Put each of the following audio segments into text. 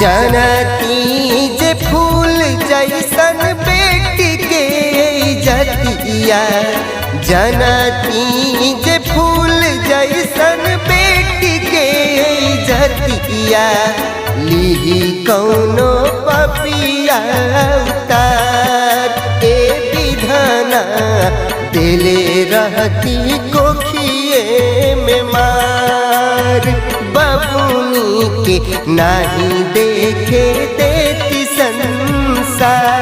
जनती जे फूल जैसन बेटी के इज्जतिया, जनती जे फूल जैसन बेटी के इज्जतिया, लिही कौनो पपिया उतार ए विधना, दिले रहती कोखिए में मार, बबुनी के नहीं देखे देती संसार।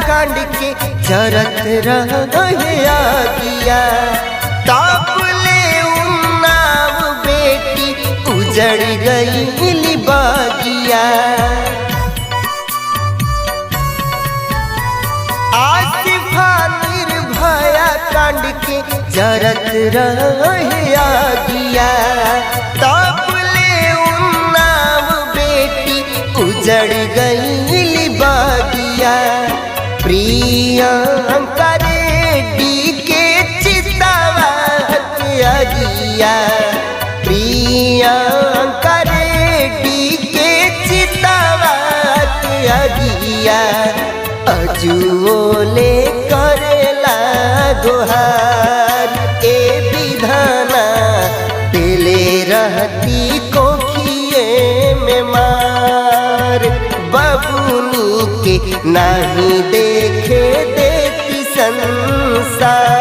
कांड के जरत रहे आगिया, तापले उन्नाव बेटी उजड़ गई बागिया। आसिफा निर्भया कांड के जरत रहे आगिया, तापले उन्नाव बेटी उजड़ गई बागिया। प्रियंका रेड्डी के चितावा के अगिया, प्रियंका रेड्डी के चितावा के अगिया, अजुओले करेला गुहार ए विधना, दिले रहती कोखिए में मार, बबुनी के नहीं देखे देती संसार।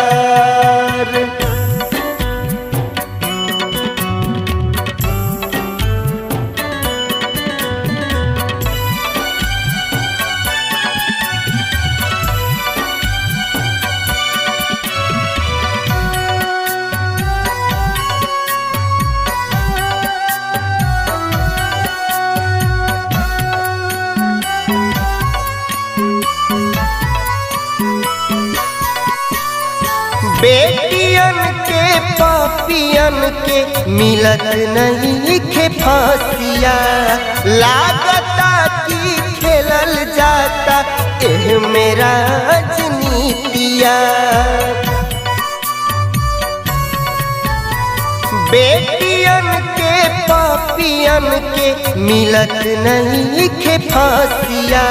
बेटियन के पापियन के मिलत नहीं खे फांसिया, लागता की खेलल जाता एह मेरा राजनीतिया। बेटियन के पापियन के मिलत नहीं खे फांसिया,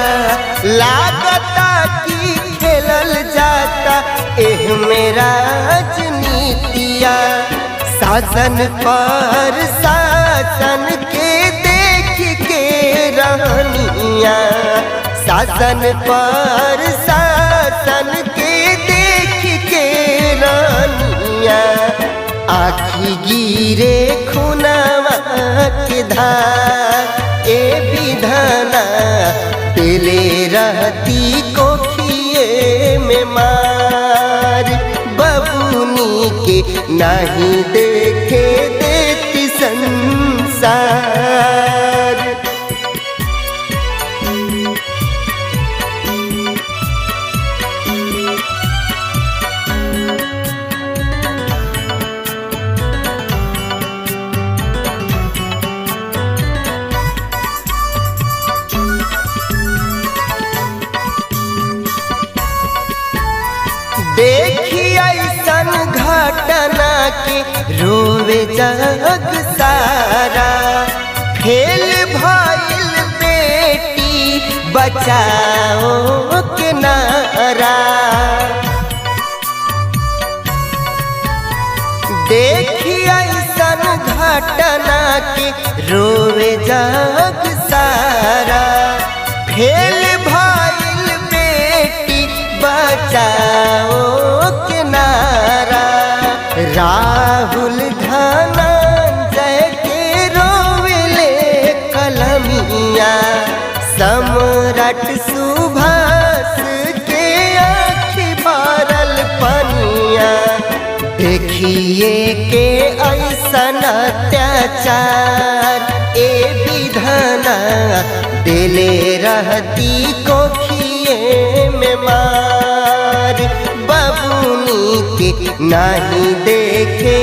लागता की खेलल जाता एह मेरा राजनीतिया। शासन पर शासन के देख के रहनिया, शासन पर शासन के देख के रहनिया, आखी गिरे खुनावा के धार ए विधना, दिले रहती कोखिए में मार, बबुनी के नहीं देखे देती संसार। देखी ऐसन घटना के रोवे जग सारा, खेल भइल बेटी बचाओ के नारा। देखी ऐसन घटना के रोवे जग सारा, खेल भइल बेटी बचाओ के नारा। राहुल धनंजय के रोविले कलमिया, सम्राट सुभाष के आँखी भरल पनिया। देखिए के ऐसन अत्याचार ए विधना, दिले रहती कोखिए में मार। नहीं देखे